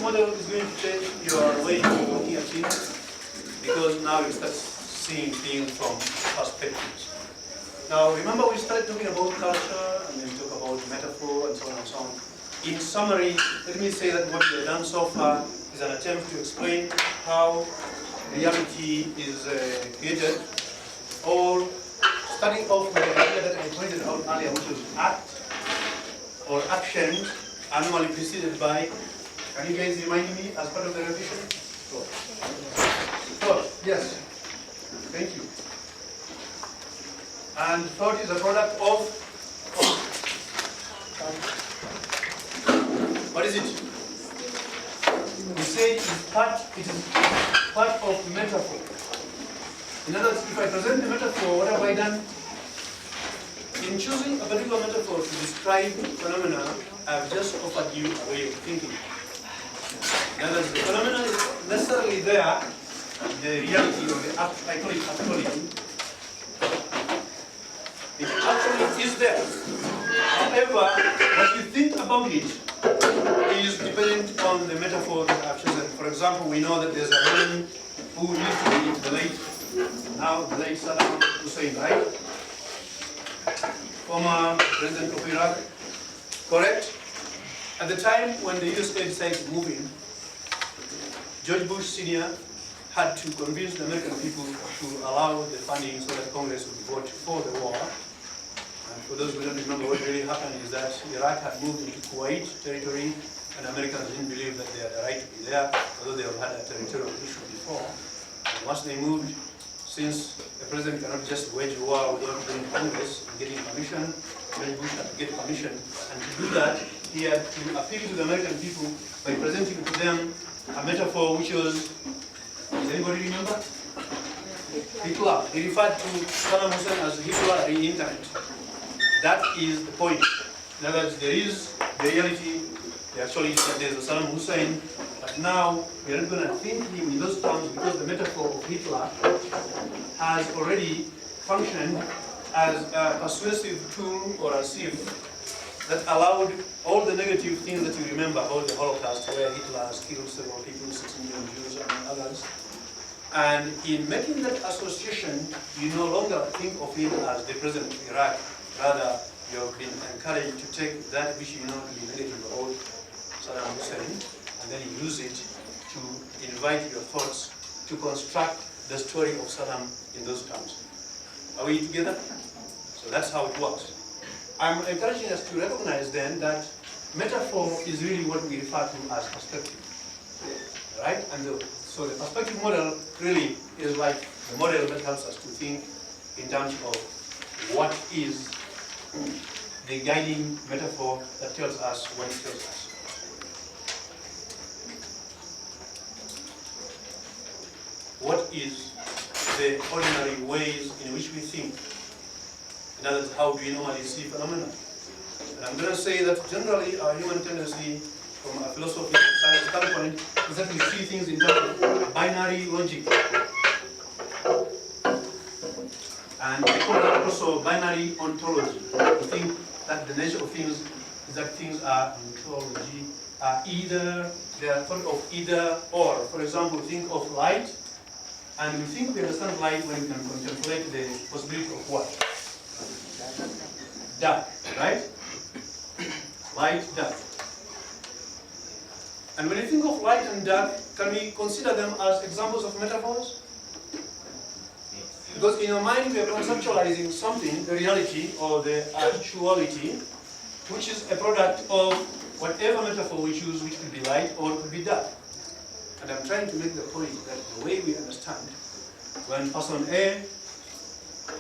model is going to change your way of looking at things, because now you start seeing things from perspectives. Now, remember we started talking about culture, and then talk about metaphor, and so on and so on. In summary, let me say that what we have done so far is an attempt to explain how reality is created, or starting off with the idea that I pointed out earlier, which was act or action, normally preceded by, can you guys remind me as part of the revision? Thought, yes. Thank you. And thought is a product of, what is it? We say it is part of metaphor. In other words, if I present the metaphor, what have I done? In choosing a particular metaphor to describe phenomena, I've just offered you a way of thinking. In other words, the phenomenon is necessarily there, the reality or the I call it actuality. It actually is there. However, what you think about it is dependent on the metaphor that I've chosen. For example, we know that there's a man who used to be the late Saddam Hussein, right? Former president of Iraq, correct? At the time when the USA decided to move in, George Bush Sr. had to convince the American people to allow the funding so that Congress would vote for the war. And for those who don't remember, what really happened is that Iraq had moved into Kuwait territory, and Americans didn't believe that they had the right to be there, although they have had a territorial issue before. And once they moved, since the president cannot just wage war without getting Congress and getting permission, George Bush had to get permission. And to do that, he had to appeal to the American people by presenting to them a metaphor which was, does anybody remember? Hitler. He referred to Saddam Hussein as Hitler re-internet. That is the point. In other words, there is the reality, actually there's a Saddam Hussein, but now we are not going to think him in those terms because the metaphor of Hitler has already functioned as a persuasive tool or a sieve that allowed all the negative things that you remember about the Holocaust, where Hitler has killed several people, 6 million Jews and others. And in making that association, you no longer think of him as the president of Iraq. Rather, you've been encouraged to take that which you know to be negative about Saddam Hussein, and then use it to invite your thoughts to construct the story of Saddam in those terms. Are we together? So that's how it works. I'm encouraging us to recognize then that metaphor is really what we refer to as perspective, right? And so the perspective model really is like the model that helps us to think in terms of what is the guiding metaphor that tells us what it tells us. What is the ordinary ways in which we think? In other words, how do we normally see phenomena? And I'm going to say that generally our human tendency from a philosophy and science standpoint is that we see things in terms of binary logic. And we call that also binary ontology. We think that the nature of things is that things are ontology, either, they are thought of either or. For example, think of light, and we think we understand light when we can contemplate the possibility of what? Dark, right? Light, dark. And when you think of light and dark, can we consider them as examples of metaphors? Because in your mind we are conceptualizing something, the reality or the actuality, which is a product of whatever metaphor we choose, which could be light or it could be dark. And I'm trying to make the point that the way we understand, when person A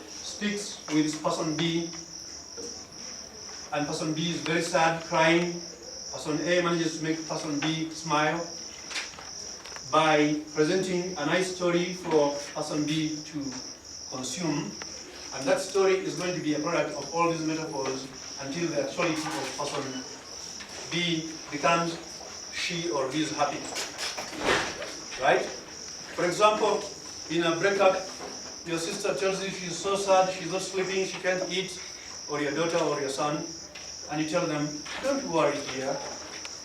speaks with person B, and person B is very sad, crying, person A manages to make person B smile by presenting a nice story for person B to consume, and that story is going to be a product of all these metaphors until the actuality of person B becomes she or he is happy. Right? For example, in a breakup, your sister tells you she's so sad, she's not sleeping, she can't eat, or your daughter or your son, and you tell them, don't worry dear,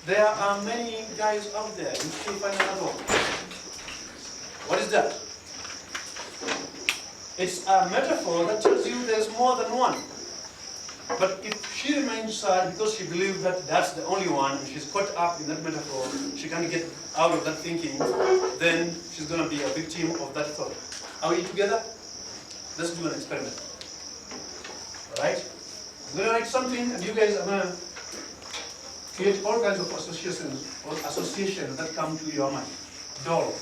There are many guys out there. You can find another one. What is that? It's a metaphor that tells you there's more than one. But if she remains sad because she believes that that's the only one, and she's caught up in that metaphor, she can't get out of that thinking, then she's going to be a victim of that thought. Are we together? Let's do an experiment. Alright? I'm going to write something, and you guys are going to create all kinds of associations that come to your mind. Doll.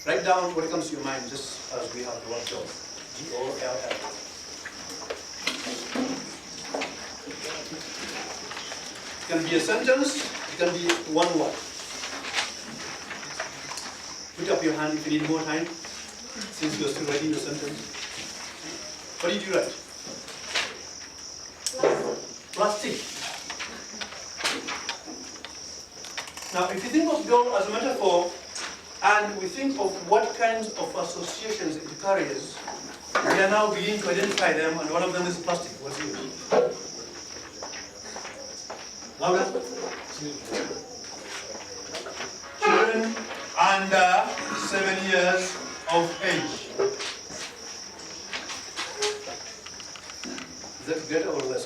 Write down what comes to your mind, just as we have the word doll. D-O-L-L. It can be a sentence, it can be one word. Put up your hand if you need more time, since you're still writing the sentence. What did you write? Plastic. Now, if you think of doll as a metaphor, and we think of what kinds of associations it carries, we are now beginning to identify them, and one of them is plastic. What's yours? Louder. Children under 7 years of age. Is that better or less?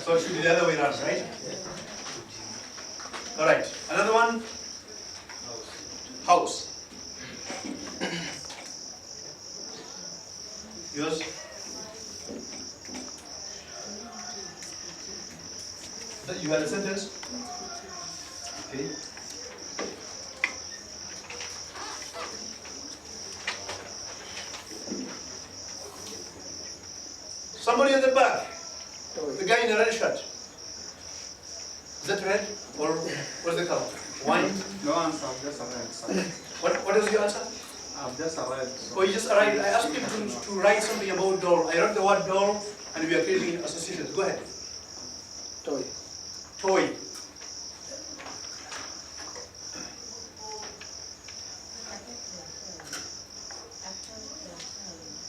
So it should be the other way around, right? All right. Another one. House. Yours? You had a sentence? Okay. Somebody at the back. The guy in a red shirt. Is that red? Or what's the color? Wine? No answer, I'm just arrived. What is your answer? I've just arrived. Oh, you just arrived. I asked you to write something about doll. I wrote the word doll, and we are creating associations. Go ahead. Toy. Toy.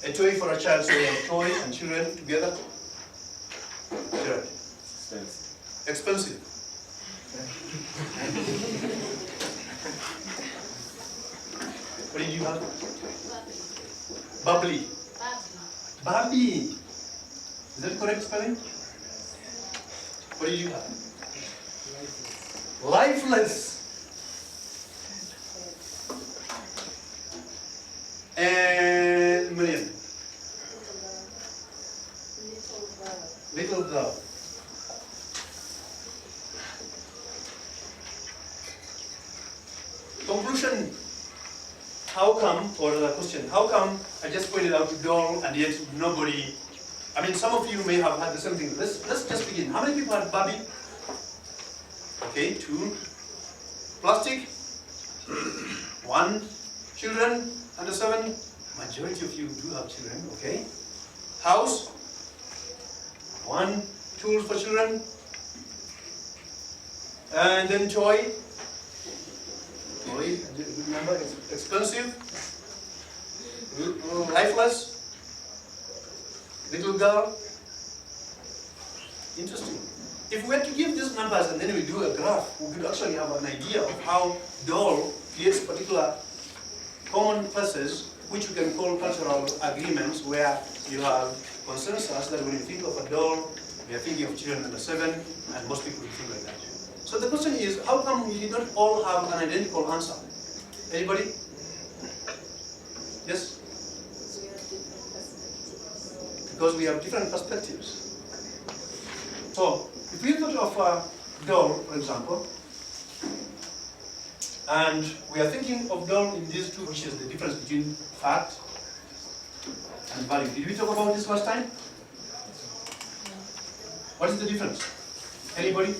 A toy for a child, so we have toy and children together. Children. Expensive. Expensive. What did you have? Bubbly. Bambi. Is that correct spelling? What did you have? Lifeless. And million. Little girl. Conclusion. How come, or the question, how come I just pointed out doll and yet nobody, I mean, some of you may have had the same thing. Let's just begin. How many people had Barbie? Okay, 2. Plastic? 1. Children under 7? Majority of you do have children, okay. House? 1. Tools for children? And then toy? Toy, remember, it's expensive. Lifeless. Little girl. Interesting. If we were to give these numbers and then we do a graph, we could actually have an idea of how doll creates particular common places, which we can call cultural agreements, where you have consensus that when you think of a doll, we are thinking of children under 7, and most people think like that. So the question is, how come we did not all have an identical answer? Anybody? Yes? Because we have different perspectives. So, if we thought of a doll, for example, and we are thinking of doll in these two, which is the difference between fact and value. Did we talk about this last time? What is the difference? Anybody?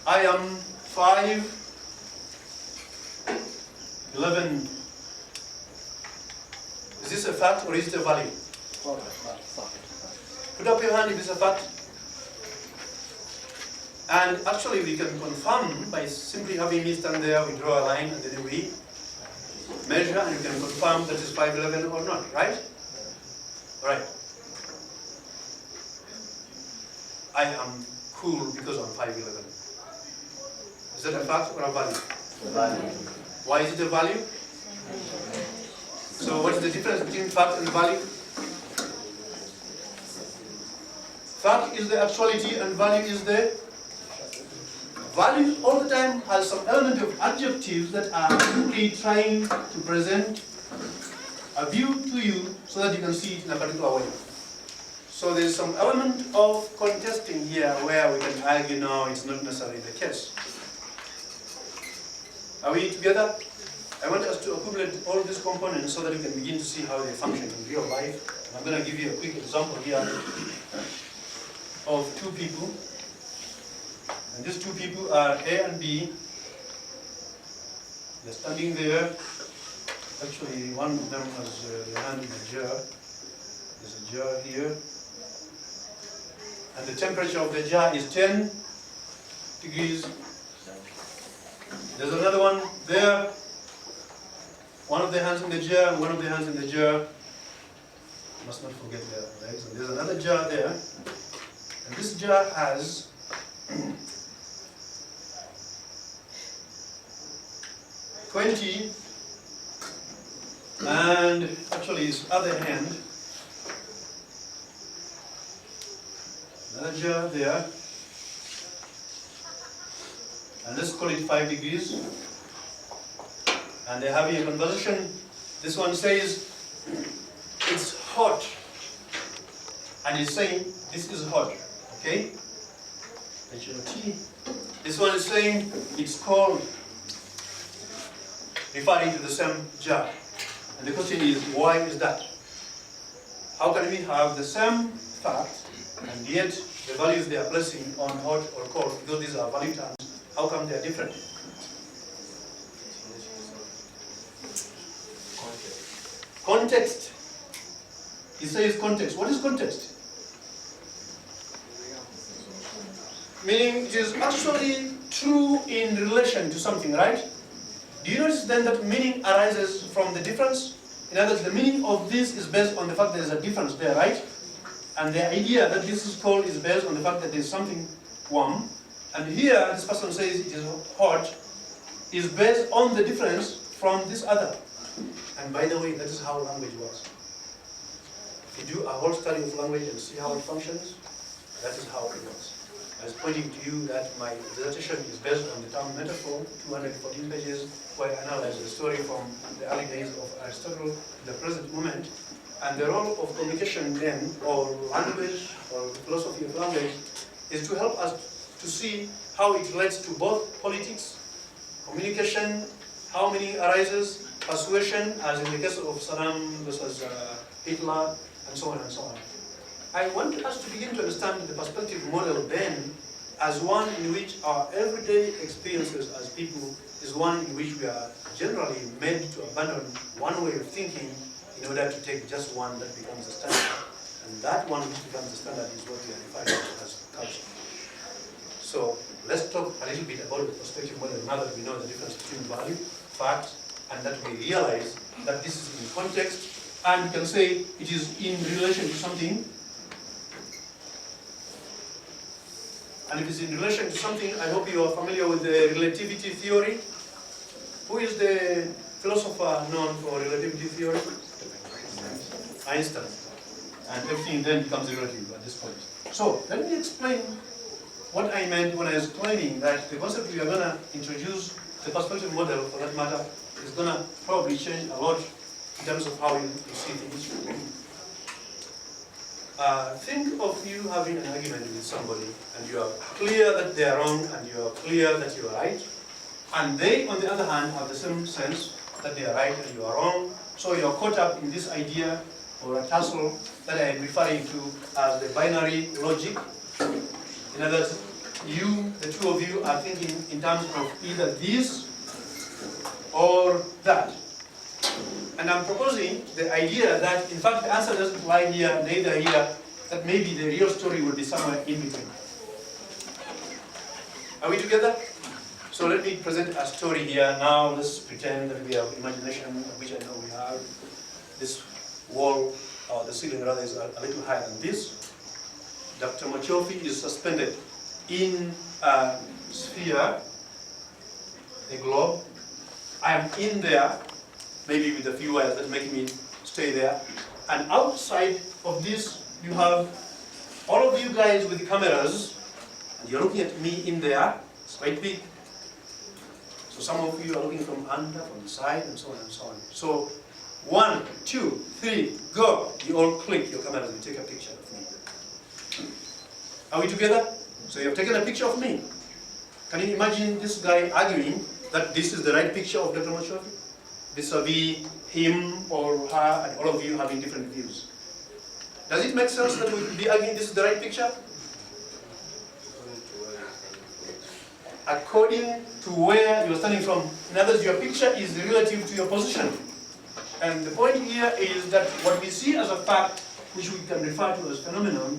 I am 5'11". Is this a fact or is it a value? Put up your hand if it's a fact. And actually we can confirm by simply having me stand there, we draw a line and then we measure and you can confirm that it's 511 or not, right? Right. I am cool because I'm 511. Is that a fact or a value? The value. Why is it a value? So what is the difference between fact and value? Fact is the actuality and value is the... Value all the time has some element of adjectives that are simply trying to present a view to you so that you can see it in a particular way. So there's some element of contesting here where we can argue, no, it's not necessarily the case. Are we together? I want us to accumulate all these components so that you can begin to see how they function in real life. And I'm going to give you a quick example here of two people. And these two people are A and B. They're standing there. Actually, one of them has the hand in a jar. There's a jar here. And the temperature of the jar is 10 degrees. There's another one there. One of the hands in the jar, one of the hands in the jar. Must not forget their legs. And there's another jar there. And this jar has 20, and actually his other hand, another jar there, and let's call it 5 degrees, and they're having a conversation. This one says, it's hot, and he's saying, this is hot, okay? H-O-T. This one is saying, it's cold, referring to the same jar. And the question is, why is that? How can we have the same fact, and yet the values they are placing on hot or cold, because these are value terms, how come they are different? Context. He says context. What is context? Meaning it is actually true in relation to something, right? Do you notice then that meaning arises from the difference? In other words, the meaning of this is based on the fact that there is a difference there, right? And the idea that this is cold is based on the fact that there is something warm. And here, this person says it is hot, is based on the difference from this other. And by the way, that is how language works. If you do a whole study of language and see how it functions, that is how it works. I was pointing to you that my dissertation is based on the term metaphor, 214 pages, where I analyze the story from the early days of Aristotle to the present moment. And the role of communication then, or language, or philosophy of language, is to help us to see how it relates to both politics, communication, how meaning arises, persuasion, as in the case of Saddam versus Hitler, and so on and so on. I want us to begin to understand the perspective model then as one in which our everyday experiences as people is one in which we are generally made to abandon one way of thinking in order to take just one that becomes the standard. And that one which becomes the standard is what we are referring to as culture. So let's talk a little bit about the perspective model now that we know the difference between value, fact, and that we realize that this is in context, and we can say it is in relation to something. And if it's in relation to something, I hope you are familiar with the relativity theory. Who is the philosopher known for relativity theory? Einstein. And everything then becomes relative at this point. So let me explain what I meant when I was claiming that the concept we are going to introduce, the perspective model for that matter, is going to probably change a lot in terms of how you see things. Think of you having an argument with somebody and you are clear that they are wrong and you are clear that you are right. And they, on the other hand, have the same sense that they are right and you are wrong. So you are caught up in this idea or a tussle that I am referring to as the binary logic. In other words, you, the two of you, are thinking in terms of either this or that. And I'm proposing the idea that, in fact, the answer doesn't lie here, neither here, that maybe the real story will be somewhere in between. Are we together? So let me present a story here. Now let's pretend that we have imagination, which I know we have. This wall, or the ceiling rather, is a little higher than this. Dr. Mwachofi is suspended in a sphere, a globe. I am in there, maybe with a few wires that make me stay there. And outside of this, you have all of you guys with the cameras, and you're looking at me in there. It's quite big. So some of you are looking from under, from the side, and so on and so on. So 1, 2, 3, go. You all click your cameras and take a picture of me. Are we together? So you have taken a picture of me. Can you imagine this guy arguing that this is the right picture of Dr. Mwachofi? Vis-a-vis him or her, and all of you having different views. Does it make sense that we could be arguing this is the right picture? According to where you're standing from. In other words, your picture is relative to your position. And the point here is that what we see as a fact, which we can refer to as phenomenon,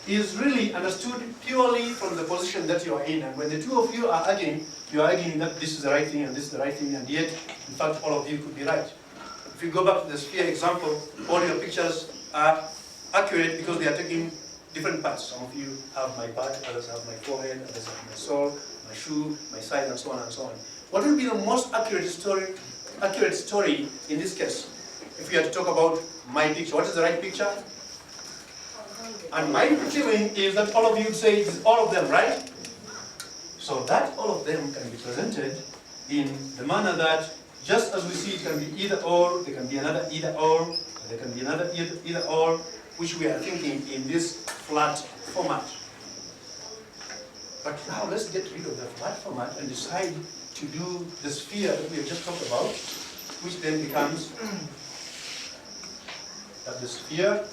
is really understood purely from the position that you are in. And when the two of you are arguing that this is the right thing and this is the right thing, and yet, in fact, all of you could be right. If you go back to the sphere example, all your pictures are accurate because they are taking different parts. Some of you have my back, others have my forehead, others have my soul, my shoe, my side, and so on and so on. What will be the most accurate story in this case? If we had to talk about my picture, what is the right picture? And my feeling is that all of you would say it is all of them, right? So that all of them can be presented in the manner that, just as we see it can be either or, there can be another either or, there can be another either or, which we are thinking in this flat format. But now let's get rid of the flat format and decide to do the sphere that we have just talked about, which then becomes that the sphere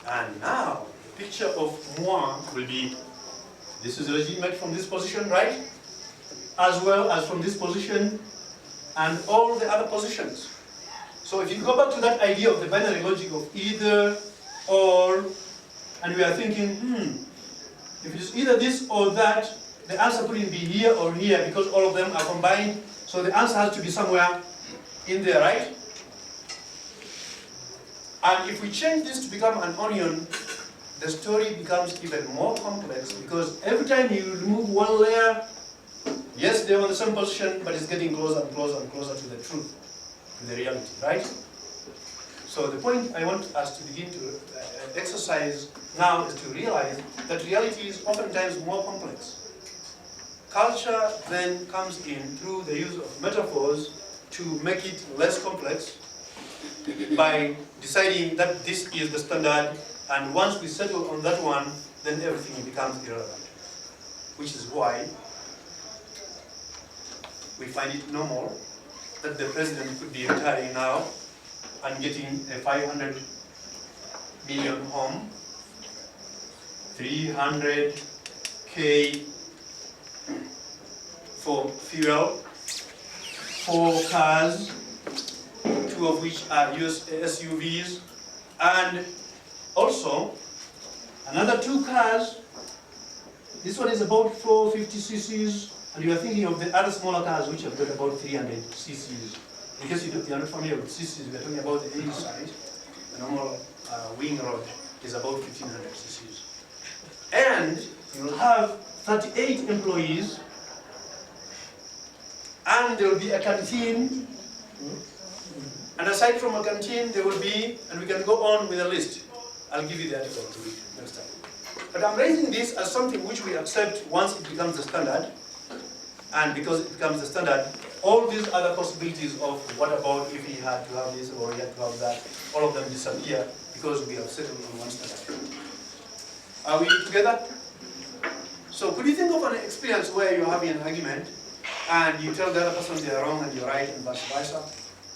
and now the picture of moi will be, this is legitimate from this position, right? As well as from this position and all the other positions. So if you go back to that idea of the binary logic of either or, and we are thinking, if it is either this or that, the answer couldn't be here or here because all of them are combined. So the answer has to be somewhere in there, right? And if we change this to become an onion, the story becomes even more complex because every time you remove one layer, yes, they're on the same position, but it's getting closer and closer and closer to the truth, to the reality, right? So the point I want us to begin to exercise now is to realize that reality is oftentimes more complex. Culture then comes in through the use of metaphors to make it less complex by deciding that this is the standard, and once we settle on that one, then everything becomes irrelevant. Which is why we find it normal that the president could be retiring now and getting a 500 million home, 300K for fuel, 4 cars, 2 of which are US SUVs, and also another 2 cars. This one is about 450 cc's, and you are thinking of the other smaller cars which have got about 300 cc's. In case you are not familiar with cc's, we are talking about the engine side. The normal wing rod is about 1500 cc's. And you will have 38 employees, and there will be a canteen. And aside from a canteen, there will be, and we can go on with a list. I'll give you the article to read next time. But I'm raising this as something which we accept once it becomes the standard. And because it becomes the standard, all these other possibilities of what about if he had to have this or he had to have that, all of them disappear because we have settled on one standard. Are we together? So could you think of an experience where you're having an argument and you tell the other person they are wrong and you're right and vice versa?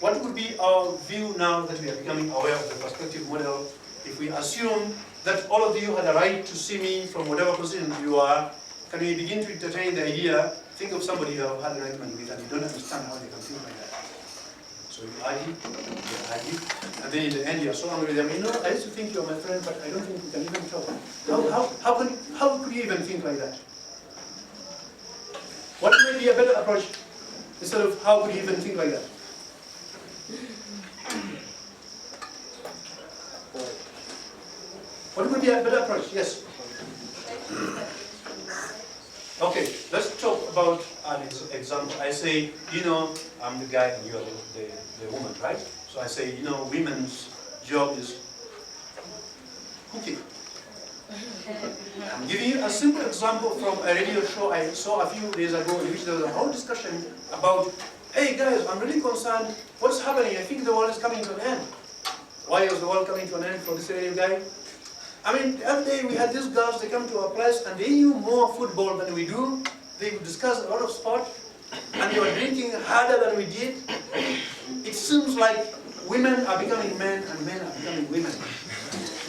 What would be our view now that we are becoming aware of the perspective model if we assume that all of you had a right to see me from whatever position you are? Can we begin to entertain the idea, think of somebody you have had an argument with and you don't understand how they can think like that. So you argue, and then in the end you are so angry with them. You know, I used to think you are my friend, but I don't think we can even talk. How could you even think like that? What may be a better approach instead of how could you even think like that? What would be a better approach? Yes. Okay, let's talk about an example. I say, you know, I'm the guy and you are the woman, right? So I say, you know, women's job is cooking. I'm giving you a simple example from a radio show I saw a few days ago in which there was a whole discussion about, hey guys, I'm really concerned, what's happening? I think the world is coming to an end. Why is the world coming to an end for this radio guy? I mean, the other day we had these girls, they come to our place and they knew more football than we do. They would discuss a lot of sport and they were drinking harder than we did. It seems like women are becoming men and men are becoming women.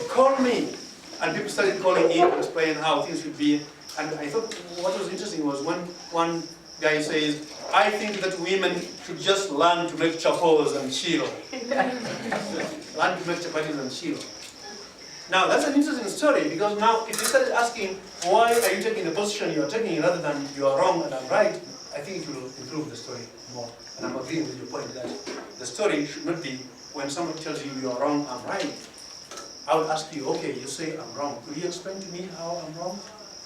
Call me. And people started calling in to explain how things should be. And I thought what was interesting was when one guy says, I think that women should just learn to make chapos and chilo. Learn to make chapatis and chilo. Now that's an interesting story because now if you started asking why are you taking the position you are taking rather than you are wrong and I'm right, I think it will improve the story more. And I'm agreeing with your point that the story should not be when someone tells you you are wrong, I'm right. I would ask you, okay, you say I'm wrong. Will you explain to me how I'm wrong?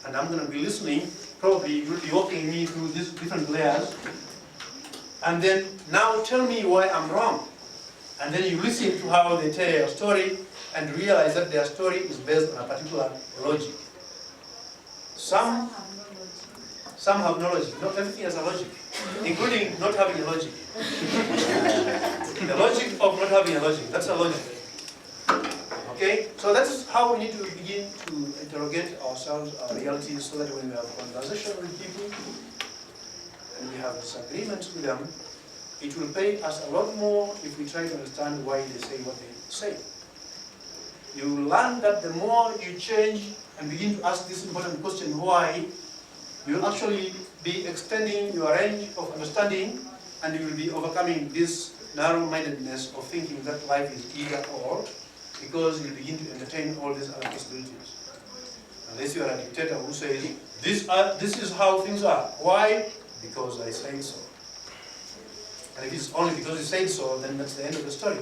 And I'm going to be listening. Probably you will be walking me through these different layers. And then now tell me why I'm wrong. And then you listen to how they tell your story and realize that their story is based on a particular logic. Some have no logic. Not everything has a logic, including not having a logic. The logic of not having a logic, that's a logic. Okay, so that's how we need to begin to interrogate ourselves, our realities, so that when we have a conversation with people and we have disagreements with them, it will pay us a lot more if we try to understand why they say what they say. You will learn that the more you change and begin to ask this important question, why, you will actually be extending your range of understanding and you will be overcoming this narrow-mindedness of thinking that life is either or, because you begin to entertain all these other possibilities. Unless you are a dictator who says, this is how things are. Why? Because I say so. And if it's only because you say so, then that's the end of the story.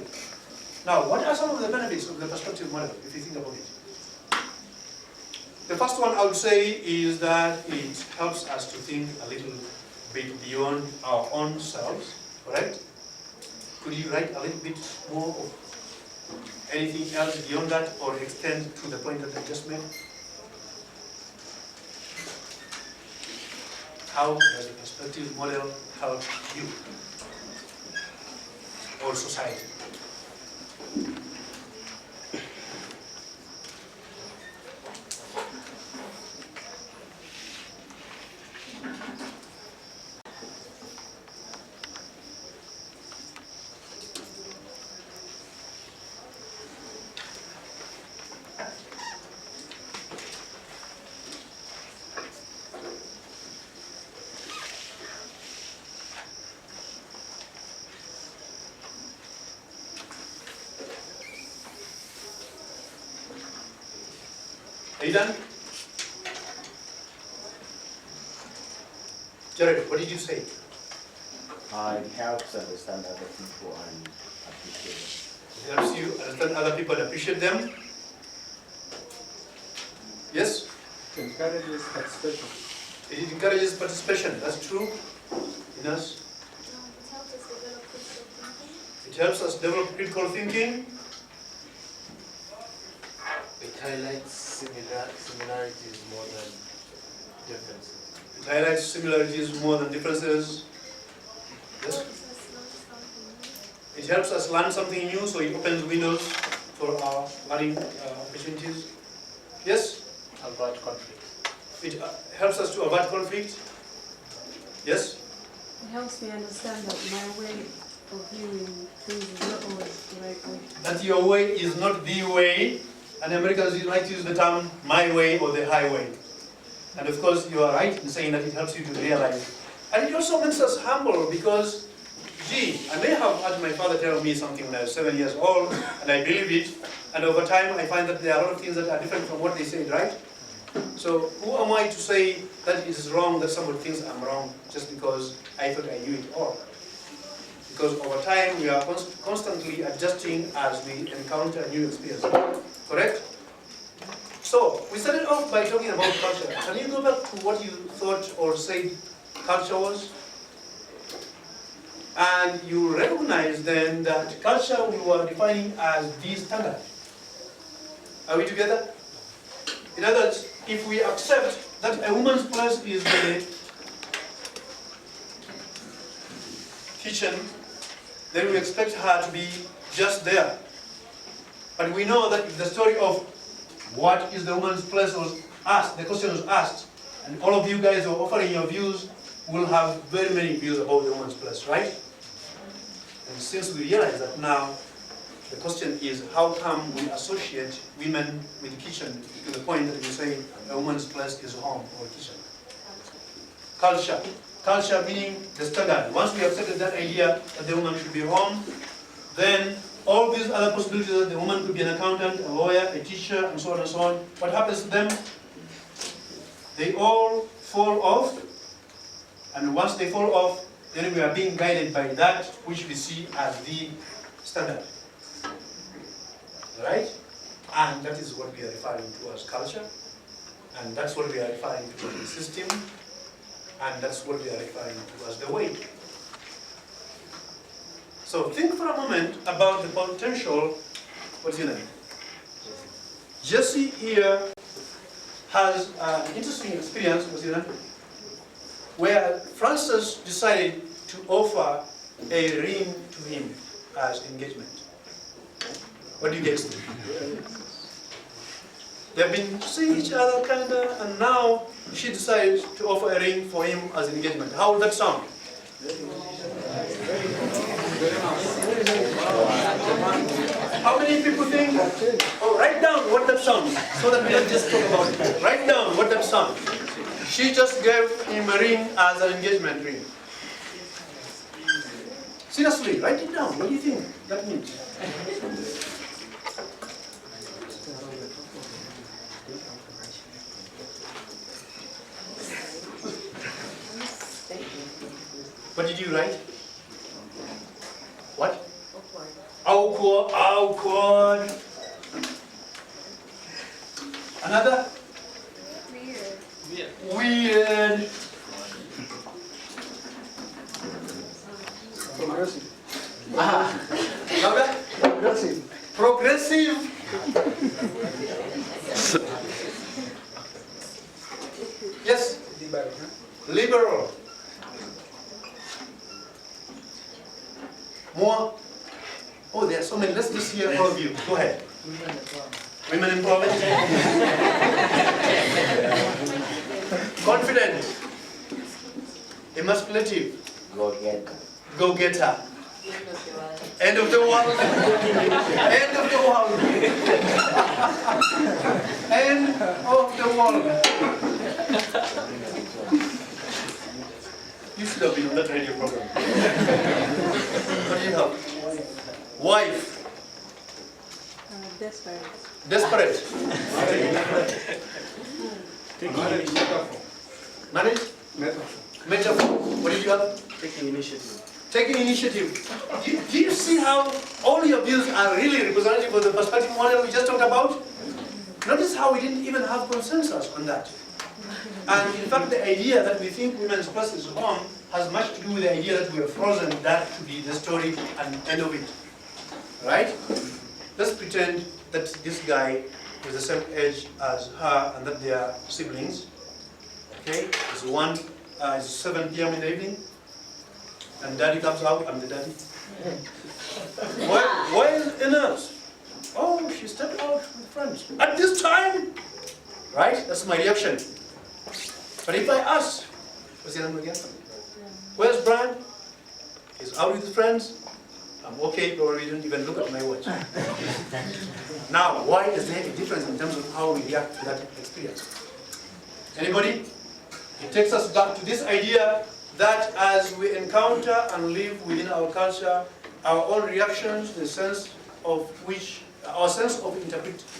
Now, what are some of the benefits of the perspective model, if you think about it? The first one I would say is that it helps us to think a little bit beyond our own selves, correct? Could you write a little bit more of anything else beyond that, or extend to the point that I just made? How does the perspective model help you or society? Are you done? Jared, what did you say? It helps understand other people and appreciate them. It helps you understand other people and appreciate them. Yes? It encourages participation. It encourages participation. That's true in us. It helps us develop critical thinking. It highlights similarities more than differences. It highlights similarities more than differences. Yes? It helps us learn something new, so it opens windows for our learning opportunities. Yes? Avoid conflict. It helps us to avoid conflict. Yes? It helps me understand that my way of viewing things is not always the right way. That your way is not the way, and Americans like to use the term my way or the highway. And of course, you are right in saying that it helps you to realize. And it also makes us humble, because gee, I may have had my father tell me something when I was 7 years old, and I believe it, and over time I find that there are a lot of things that are different from what they said, right? So who am I to say that it is wrong, that somebody thinks I'm wrong, just because I thought I knew it all? Because over time we are constantly adjusting as we encounter new experience, correct? So we started off by talking about culture. Can you go back to what you thought or said culture was? And you recognize then that culture we were defining as the standard. Are we together? In other words, if we accept that a woman's place is the kitchen, then we expect her to be just there. But we know that if the story of what is the woman's place was asked, the question was asked, and all of you guys who are offering your views will have very many views about the woman's place, right? And since we realize that now, the question is how come we associate women with the kitchen to the point that we say a woman's place is home or kitchen. Culture. Culture meaning the standard. Once we accepted that idea that the woman should be home, then all these other possibilities that the woman could be an accountant, a lawyer, a teacher, and so on and so on, what happens to them? They all fall off, and once they fall off, then we are being guided by that which we see as the standard. Right? And that is what we are referring to as culture, and that's what we are referring to as the system, and that's what we are referring to as the way. So think for a moment about the potential. What's your name? Jesse here has an interesting experience, what's your name? Where Francis decided to offer a ring to him as engagement. What do you guys think? They've been seeing each other kinda, and now she decided to offer a ring for him as engagement. How would that sound? How many people think? Oh, write down what that sounds, so that we don't just talk about it. Write down what that sounds. She just gave him a ring as an engagement ring. Seriously, write it down. What do you think that means? What did you write? What? Awkward. Awkward. Another? Weird. Weird. Progressive. Louder? Progressive. Progressive. Yes? Liberal. Liberal. More? Oh, there are so many. Let's just hear all of you. Go ahead. Women empowerment. Confident. Emasculative. Go-getter. Go-getter. End of the world. End of the world. End of the world. You should have been on that radio program. What do you have? Wife. Desperate. Desperate. Marriage? Metaphor. What did you have? Taking initiative. Taking initiative. Do you see how all your views are really representative of the perspective model we just talked about? Notice how we didn't even have consensus on that. And in fact, the idea that we think women's place is home has much to do with the idea that we have frozen that to be the story and end of it. Right? Let's pretend that this guy is the same age as her and that they are siblings. Okay? It's 7 p.m. in the evening. And daddy comes out, I'm the daddy. Why is the nurse? Oh, she stepped out with friends. At this time? Right? That's my reaction. But if I ask, what's your name again? Where's Brian? He's out with his friends. I'm okay, probably didn't even look at my watch. Now, why is there a difference in terms of how we react to that experience? Anybody? It takes us back to this idea that as we encounter and live within our culture, our own reactions, the sense of which, our sense of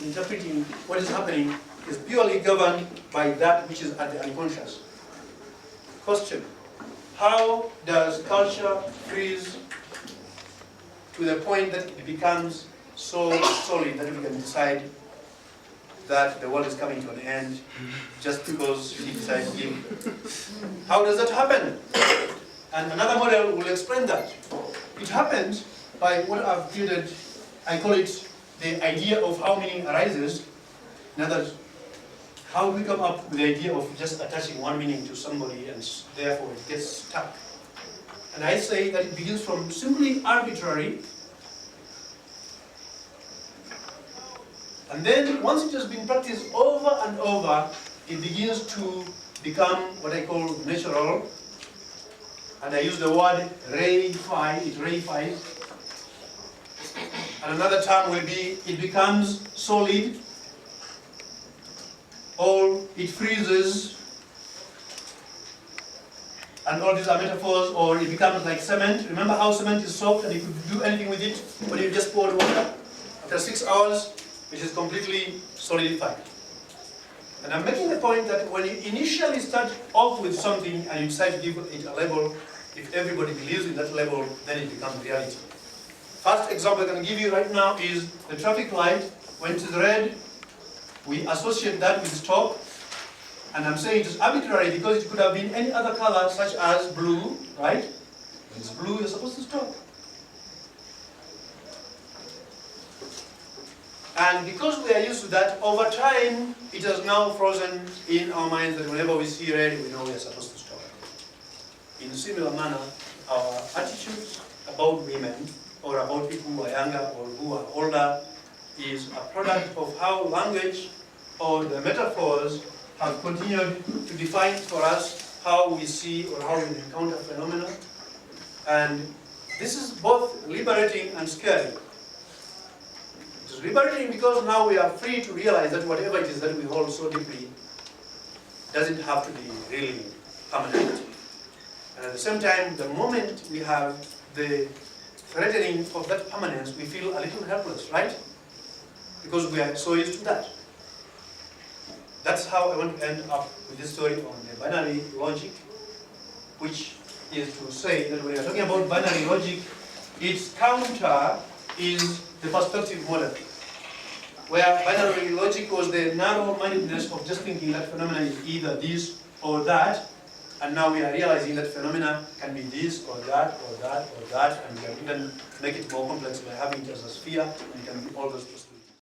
interpreting what is happening is purely governed by that which is at the unconscious. Question: how does culture freeze to the point that it becomes so solid that we can decide that the world is coming to an end just because she decides to give? How does that happen? And another model will explain that. It happens by what I've created, I call it the idea of how meaning arises. In other words, how do we come up with the idea of just attaching one meaning to somebody and therefore it gets stuck? And I say that it begins from simply arbitrary, and then once it has been practiced over and over, it begins to become what I call natural. And I use the word reify, it reifies. And another term will be, it becomes solid, or it freezes. And all these are metaphors, or it becomes like cement. Remember how cement is soft and you could do anything with it when you just pour water? After 6 hours, it is completely solidified. And I'm making the point that when you initially start off with something and you decide to give it a label, if everybody believes in that label, then it becomes reality. First example I can give you right now is the traffic light. When it is red, we associate that with stop. And I'm saying it is arbitrary because it could have been any other color such as blue, right? When it's blue, you're supposed to stop. And because we are used to that, over time, it has now frozen in our minds that whenever we see red, we know we are supposed to stop. In a similar manner, our attitudes about women, or about people who are younger or who are older, is a product of how language or the metaphors have continued to define for us how we see or how we encounter phenomena. And this is both liberating and scary. It is liberating because now we are free to realize that whatever it is that we hold so deeply doesn't have to be really permanent. And at the same time, the moment we have the threatening of that permanence, we feel a little helpless, right? Because we are so used to that. That's how I want to end up with this story on the binary logic, which is to say that when we are talking about binary logic, its counter is the perspective model, where binary logic was the narrow-mindedness of just thinking that phenomena is either this or that, and now we are realizing that phenomena can be this or that or that or that, and we can even make it more complex by having it as a sphere, and it can be all those possibilities.